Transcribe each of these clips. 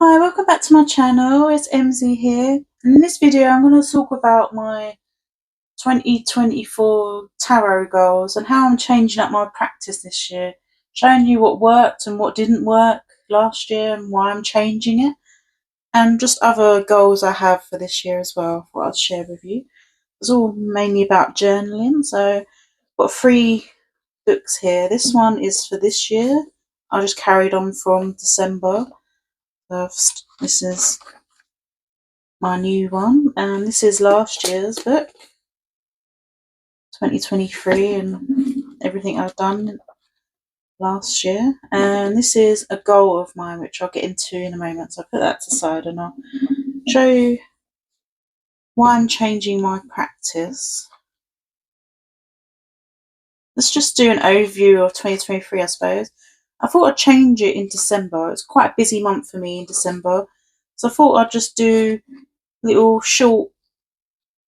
Hi, welcome back to my channel. It's MZ here. And in this video, I'm going to talk about my 2024 tarot goals and how I'm changing up my practice this year, showing you what worked and what didn't work last year and why I'm changing it, and just other goals I have for this year as well, what I'll share with you. It's all mainly about journaling, so I've got 3 books here. This one is for this year. I just carried on from December. This is my new one, and this is last year's book, 2023, and everything I've done last year. And this is a goal of mine, which I'll get into in a moment. So I'll put that to the side and I'll show you why I'm changing my practice. Let's just do an overview of 2023, I suppose. I thought I'd change it in December. It's quite a busy month for me in December. So I thought I'd just do little short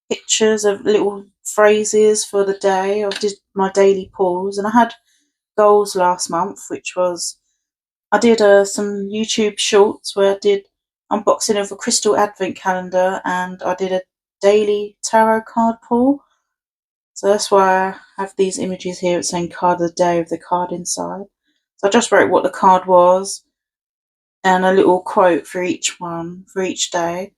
pictures of little phrases for the day. I did my daily pause, and I had goals last month, which was I did some YouTube shorts where I did unboxing of a crystal advent calendar, and I did a daily tarot card pull. So that's why I have these images here. It's saying card of the day with the card inside. So I just wrote what the card was and a little quote for each one for each day.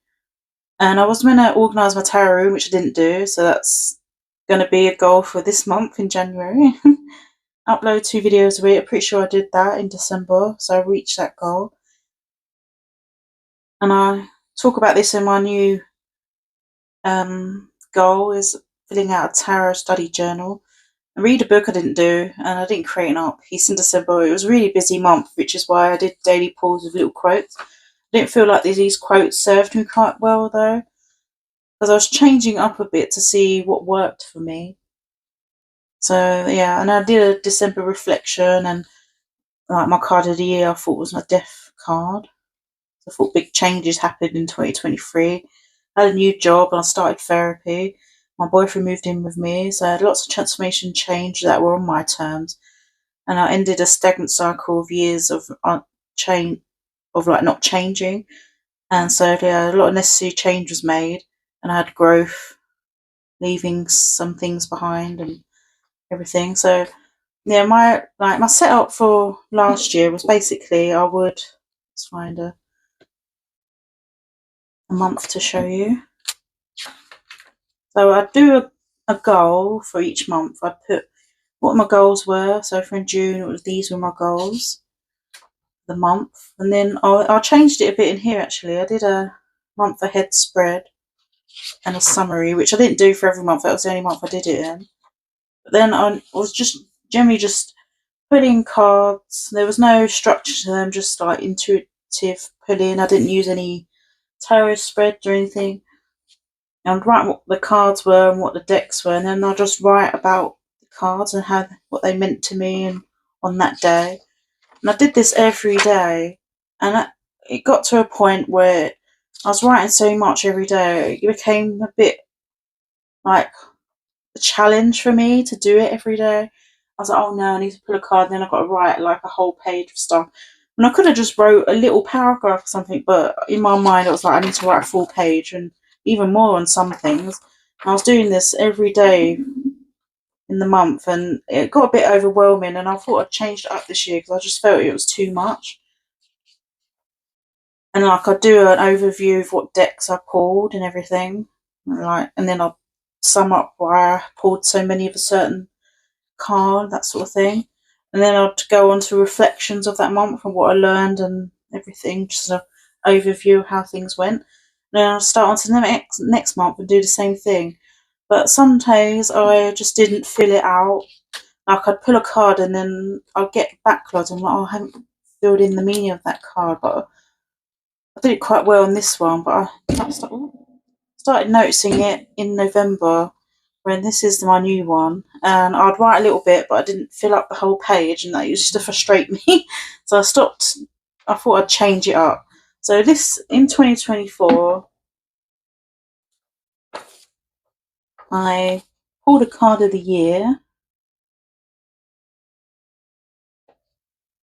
And I was going to organise my tarot room, which I didn't do, so that's going to be a goal for this month in January. Upload 2 videos a week. I'm pretty sure I did that in December, so I reached that goal. And I talk about this in my new goal, is filling out a tarot study journal. I read a book I didn't do, and I didn't create an art piece in December. It was a really busy month, which is why I did daily pause with little quotes. I didn't feel like these quotes served me quite well though, because I was changing up a bit to see what worked for me. So yeah, and I did a December reflection, and like my card of the year, I thought was my death card. So I thought big changes happened in 2023. I had a new job and I started therapy. My boyfriend moved in with me, so I had lots of transformation change that were on my terms, and I ended a stagnant cycle of years of change, of like not changing. And so yeah, a lot of necessary change was made, and I had growth, leaving some things behind and everything. So yeah, my setup for last year was basically let's find a month to show you. So I'd do a goal for each month. I'd put what my goals were. So for in June, these were my goals for the month, and then I changed it a bit in here. Actually, I did a month ahead spread and a summary, which I didn't do for every month. That was the only month I did it in. But then I was just generally just pulling cards. There was no structure to them, just like intuitive pulling. I didn't use any tarot spreads or anything. I'd write what the cards were and what the decks were, and then I'd just write about the cards and how what they meant to me and on that day. And I did this every day, and it got to a point where I was writing so much every day, it became a bit like a challenge for me to do it every day. I was like, oh no, I need to pull a card, and then I've got to write like a whole page of stuff. And I could have just wrote a little paragraph or something, but in my mind it was like I need to write a full page and even more on some things. And I was doing this every day in the month, and it got a bit overwhelming, and I thought I'd changed it up this year because I just felt it was too much. And like I'd do an overview of what decks I pulled and everything, and then I'd sum up why I pulled so many of a certain card, that sort of thing. And then I'd go on to reflections of that month and what I learned and everything, just an overview of how things went. And then I'd start on to the next month and do the same thing. But some days I just didn't fill it out. Like I'd pull a card and then I'd get backlogged and like, oh, I haven't filled in the meaning of that card, but I did it quite well on this one. But I started noticing it in November when this is my new one, and I'd write a little bit, but I didn't fill up the whole page, and that used to frustrate me. So I stopped. I thought I'd change it up. So this in 2024, I pulled a card of the year,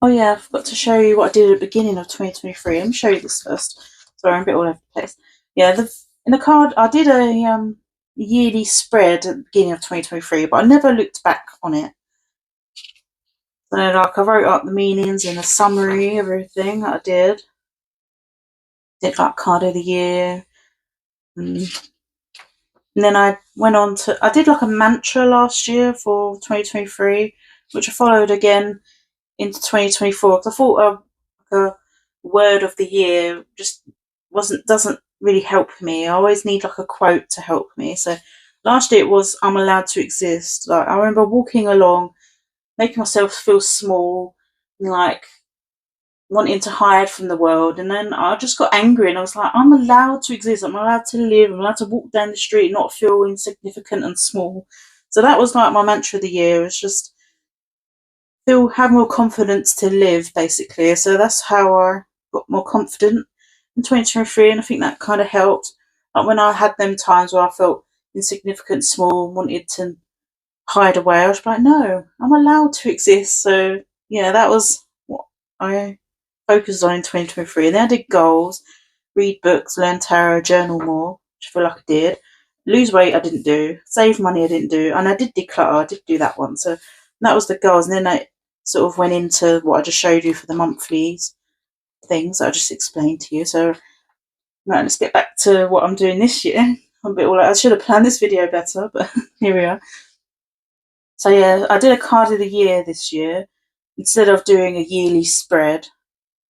Oh yeah, I forgot to show you what I did at the beginning of 2023. Let me show you this first. Sorry, I'm a bit all over the place. Yeah, in the card I did a yearly spread at the beginning of 2023, but I never looked back on it. So like I wrote up the meanings and a summary of everything that I did. Did like card of the year. And then I went on to, I did like a mantra last year for 2023, which I followed again into 2024 because I thought like a word of the year just doesn't really help me. I always need like a quote to help me. So last year it was I'm allowed to exist. Like I remember walking along, making myself feel small, and like wanting to hide from the world, and then I just got angry and I was like, I'm allowed to exist, I'm allowed to live, I'm allowed to walk down the street and not feel insignificant and small. So that was like my mantra of the year. It's just have more confidence to live, basically. So that's how I got more confident in 2023, and I think that kind of helped. Like when I had them times where I felt insignificant, small, wanted to hide away, I was like, no, I'm allowed to exist. So yeah, that was what I focused on in 2023. And then I did goals, read books, learn tarot, journal more, which I feel like I did. Lose weight, I didn't do. Save money, I didn't do. And I did declutter, I did do that one. So that was the goals. And then I sort of went into what I just showed you for the monthlies things that I just explained to you. So right, let's get back to what I'm doing this year. I'm a bit all like, I should have planned this video better, but here we are. So yeah, I did a card of the year this year instead of doing a yearly spread.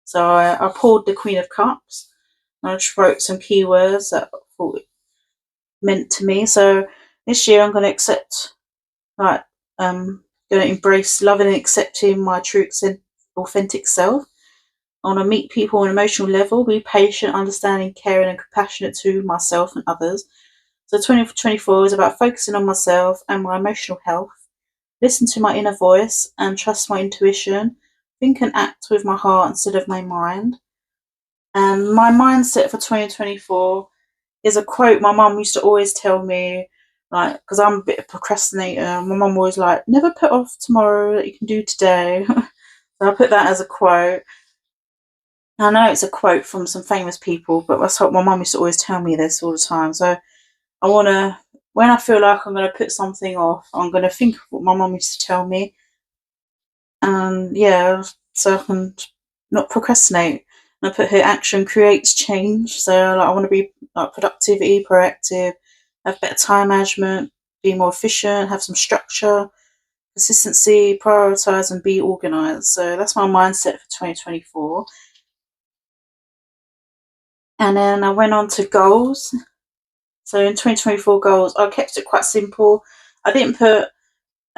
So I pulled the Queen of Cups. I just wrote some keywords that I thought it meant to me. So this year I'm going to accept, like, going to embrace loving and accepting my true authentic self. I want to meet people on an emotional level, be patient, understanding, caring, and compassionate to myself and others. So 2024 is about focusing on myself and my emotional health. Listen to my inner voice and trust my intuition. Think and act with my heart instead of my mind. And my mindset for 2024 is a quote my mum used to always tell me, like, because I'm a bit of a procrastinator. My mum always like, never put off tomorrow that you can do today. So I put that as a quote. I know it's a quote from some famous people, but that's what my mum used to always tell me this all the time. So I want to, when I feel like I'm going to put something off, I'm going to think of what my mum used to tell me. And yeah, so I can not procrastinate. And I put here, action creates change. So like, I want to be like productivity, proactive, have better time management, be more efficient, have some structure, consistency, prioritize, and be organized. So that's my mindset for 2024. And then I went on to goals. So in 2024 goals, I kept it quite simple. I didn't put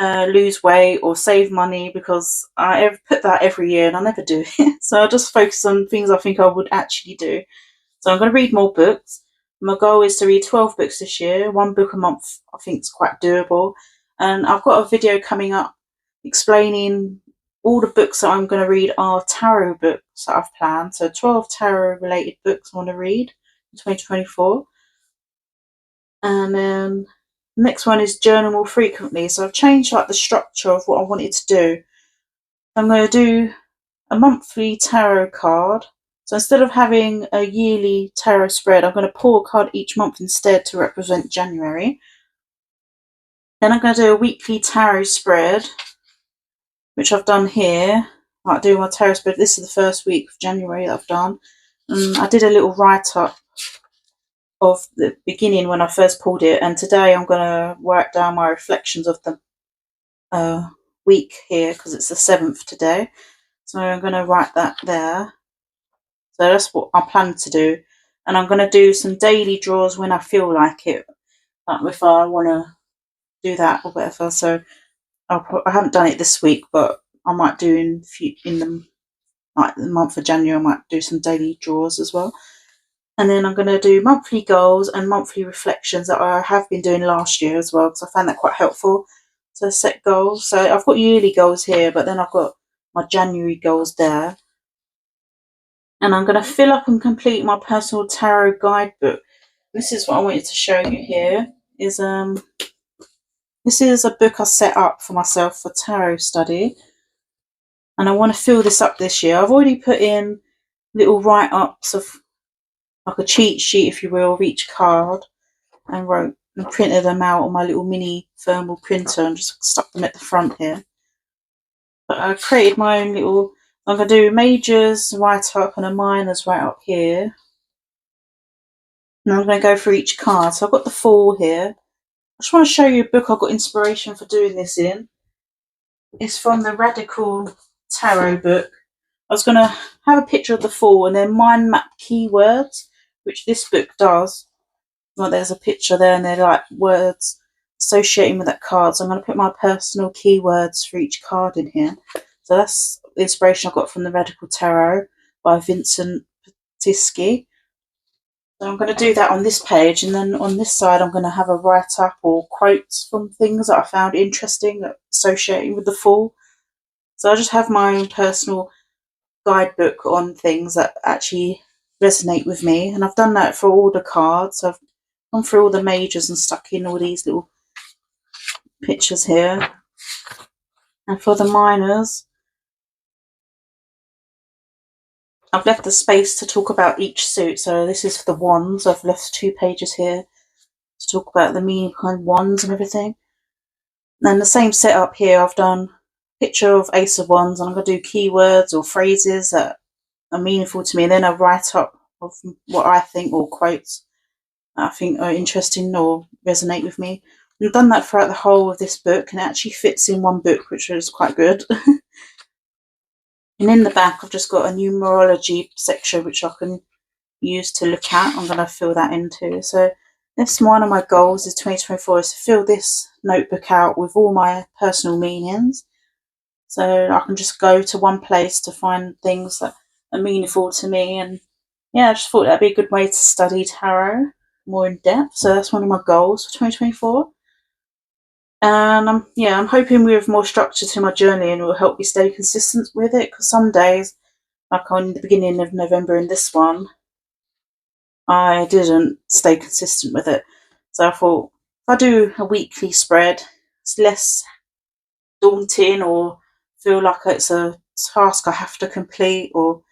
lose weight or save money because I put that every year and I never do it. So I just focus on things I think I would actually do. So I'm going to read more books. My goal is to read 12 books this year. One book a month I think is quite doable. And I've got a video coming up explaining all the books that I'm going to read are tarot books that I've planned. So 12 tarot related books I want to read in 2024. And then the next one is journal more frequently. So I've changed like the structure of what I wanted to do. I'm going to do a monthly tarot card. So instead of having a yearly tarot spread, I'm going to pull a card each month instead to represent January. Then I'm going to do a weekly tarot spread, which I've done here. Like doing my tarot spread. This is the first week of January that I've done. And I did a little write-up of the beginning when I first pulled it, and today I'm going to write down my reflections of the week here because it's the 7th today. So I'm going to write that there. So that's what I plan to do. And I'm going to do some daily draws when I feel like it, like if I want to do that or whatever. So I haven't done it this week, but I might do in the month of January. I might do some daily draws as well. And then I'm going to do monthly goals and monthly reflections that I have been doing last year as well, because I found that quite helpful to set goals. So I've got yearly goals here, but then I've got my January goals there. And I'm going to fill up and complete my personal tarot guidebook. This is what I wanted to show you here. This is a book I set up for myself for tarot study. and I want to fill this up this year. I've already put in little write-ups of like a cheat sheet, if you will, of each card, and wrote and printed them out on my little mini thermal printer and just stuck them at the front here. But I created my own little, I'm going to do majors right up and a minors right up here. And I'm going to go through each card. So I've got the Fool here. I just want to show you a book I got inspiration for doing this in. It's from the Radical Tarot book. I was going to have a picture of the Fool and then mind map keywords, which this book does. Well, there's a picture there and they're like words associating with that card. So I'm going to put my personal keywords for each card in here. So that's the inspiration I got from the Radical Tarot by Vincent Petisky. So I'm going to do that on this page, and then on this side I'm going to have a write-up or quotes from things that I found interesting associating with the Fool. So I just have my own personal guidebook on things that actually resonate with me, and I've done that for all the cards. I've gone through all the majors and stuck in all these little pictures here. And for the minors, I've left the space to talk about each suit. So this is for the wands. I've left 2 pages here to talk about the meaning behind wands and everything. And then the same setup here, I've done a picture of Ace of Wands, and I'm going to do keywords or phrases that are meaningful to me, and then a write-up of what I think, or quotes I think are interesting or resonate with me. And I've done that throughout the whole of this book, and it actually fits in one book, which is quite good. And in the back I've just got a numerology section which I can use to look at. I'm going to fill that in too. So that's one of my goals is 2024, is to fill this notebook out with all my personal meanings. So I can just go to one place to find things that are meaningful to me. And yeah, I just thought that'd be a good way to study tarot more in depth. So that's one of my goals for 2024. And I'm hoping with more structure to my journey, and it will help me stay consistent with it, because some days, like on the beginning of November in this one, I didn't stay consistent with it. So I thought, if I do a weekly spread, it's less daunting, or feel like it's a task I have to complete, or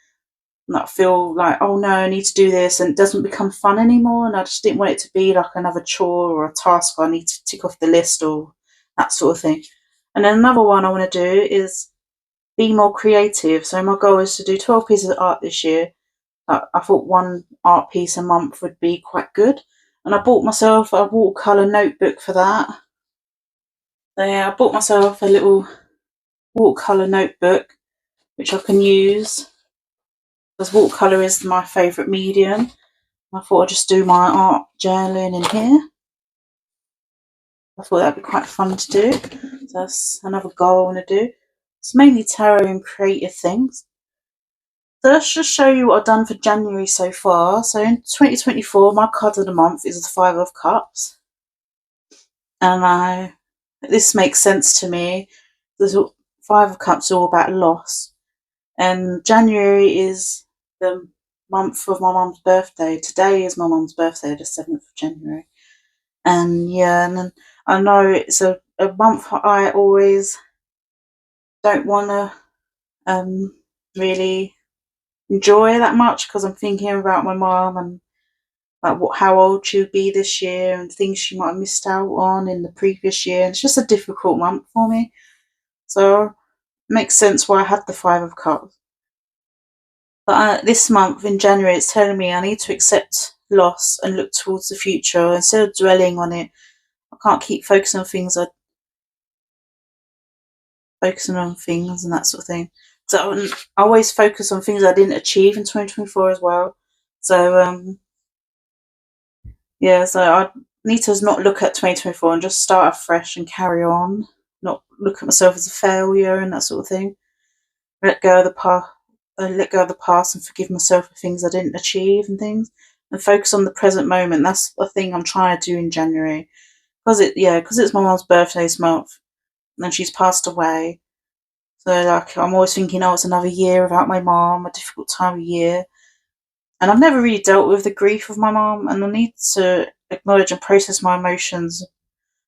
not feel like, oh no, I need to do this, and it doesn't become fun anymore. And I just didn't want it to be like another chore or a task I need to tick off the list or that sort of thing. And then another one I want to do is be more creative. So my goal is to do 12 pieces of art this year. I thought one art piece a month would be quite good. And I bought myself a watercolour notebook for that. So yeah, I bought myself a little watercolour notebook which I can use, because watercolour is my favourite medium. I thought I'd just do my art journaling in here. I thought that'd be quite fun to do. So that's another goal I want to do. It's mainly tarot and creative things. So let's just show you what I've done for January so far. So in 2024, my card of the month is the 5 of Cups. And this makes sense to me. The 5 of Cups are all about loss. And January is the month of my mum's birthday. Today is my mum's birthday, the 7th of January. And yeah, and then I know it's a month I always don't want to really enjoy that much, because I'm thinking about my mum and like how old she'll be this year and things she might have missed out on in the previous year. And it's just a difficult month for me. So it makes sense why I had the 5 of Cups. But this month in January, it's telling me I need to accept loss and look towards the future instead of dwelling on it. I can't keep focusing on things and that sort of thing. So I always focus on things I didn't achieve in 2024 as well. So so I need to not look at 2024 and just start afresh and carry on. Not look at myself as a failure and that sort of thing. Let go of the past and forgive myself for things I didn't achieve and things, and focus on the present moment. That's the thing I'm trying to do in January, because it's my mum's birthday this month, and she's passed away. So like I'm always thinking, oh, it's another year without my mum, a difficult time of year, and I've never really dealt with the grief of my mum, and I need to acknowledge and process my emotions.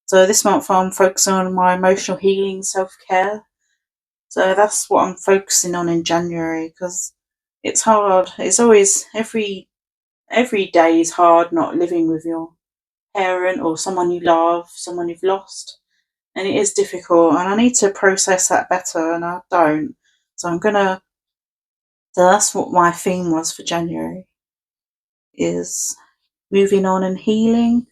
So this month I'm focusing on my emotional healing, self-care. So that's what I'm focusing on in January, because it's hard. It's always every day is hard, not living with your parent or someone you love, someone you've lost, and it is difficult. And I need to process that better, and I don't. So I'm gonna. So that's what my theme was for January: is moving on and healing,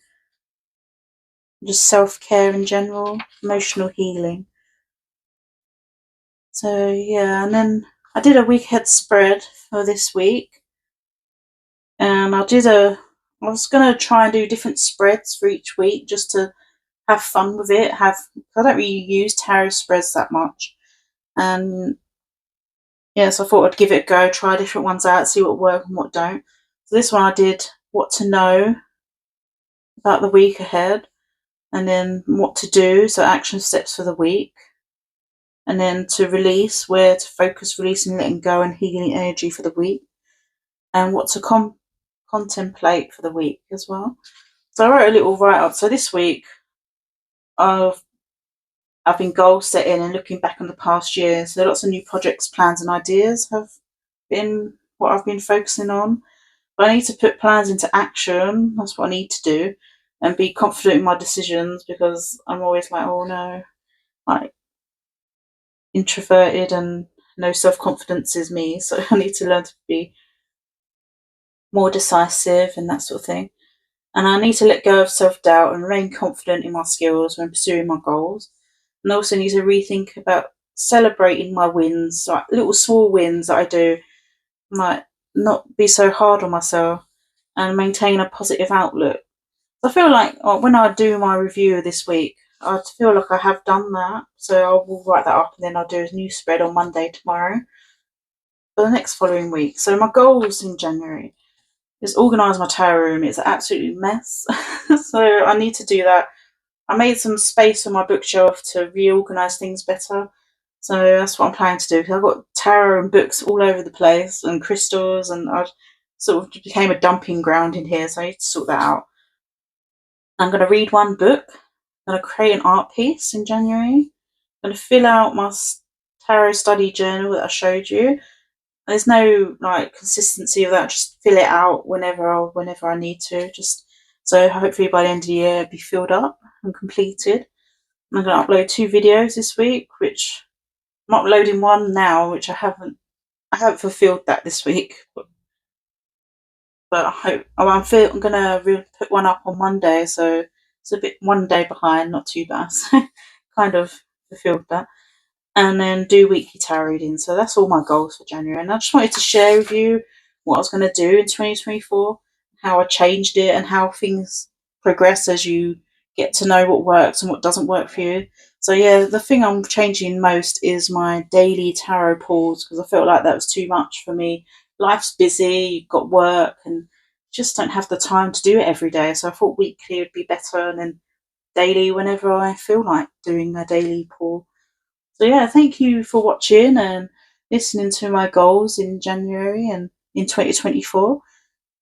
just self care in general, emotional healing. So yeah, and then I did a week ahead spread for this week, and I was gonna try and do different spreads for each week just to have fun with it. I don't really use tarot spreads that much, and yeah, so I thought I'd give it a go, try different ones out, see what work and what don't. So this one I did what to know about the week ahead, and then what to do, so action steps for the week, and then to release, where to focus, releasing, letting go, and healing energy for the week, and what to contemplate for the week as well. So I wrote a little write up. So this week I've been goal setting and looking back on the past year. So lots of new projects, plans, and ideas have been what I've been focusing on. But I need to put plans into action. That's what I need to do, and be confident in my decisions, because I'm always like, oh no, like introverted and no self confidence is me. So I need to learn to be more decisive and that sort of thing. And I need to let go of self doubt and remain confident in my skills when pursuing my goals. And I also need to rethink about celebrating my wins, like little small wins that I do, like not be so hard on myself and maintain a positive outlook. I feel like when I do my review this week, I feel like I have done that. So I will write that up, and then I'll do a new spread on Monday tomorrow for the next following week. So my goals in January is organise my tarot room. It's an absolute mess. So I need to do that. I made some space on my bookshelf to reorganise things better. So that's what I'm planning to do. I've got tarot and books all over the place, and crystals, and I sort of became a dumping ground in here. So I need to sort that out. I'm going to read one book. I'm going to create an art piece in January. I'm going to fill out my tarot study journal that I showed you. There's no like consistency of that. Just fill it out whenever I need to. Just so hopefully by the end of the year it'll be filled up and completed. I'm going to upload 2 videos this week, which I'm uploading one now, which I haven't fulfilled that this week. But I hope I'm gonna put one up on Monday, so it's a bit one day behind, not too bad. So kind of fulfilled that, and then do weekly tarot reading. So that's all my goals for January, and I just wanted to share with you what I was going to do in 2024, how I changed it, and how things progress as you get to know what works and what doesn't work for you. So yeah, the thing I'm changing most is my daily tarot pulls, because I felt like that was too much for me. Life's busy, you've got work, and just don't have the time to do it every day. So I thought weekly would be better, and then daily whenever I feel like doing a daily pull. So yeah, thank you for watching and listening to my goals in January and in 2024.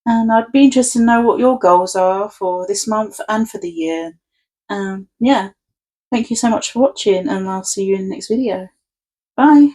And I'd be interested to know what your goals are for this month and for the year. Yeah, thank you so much for watching, and I'll see you in the next video. Bye.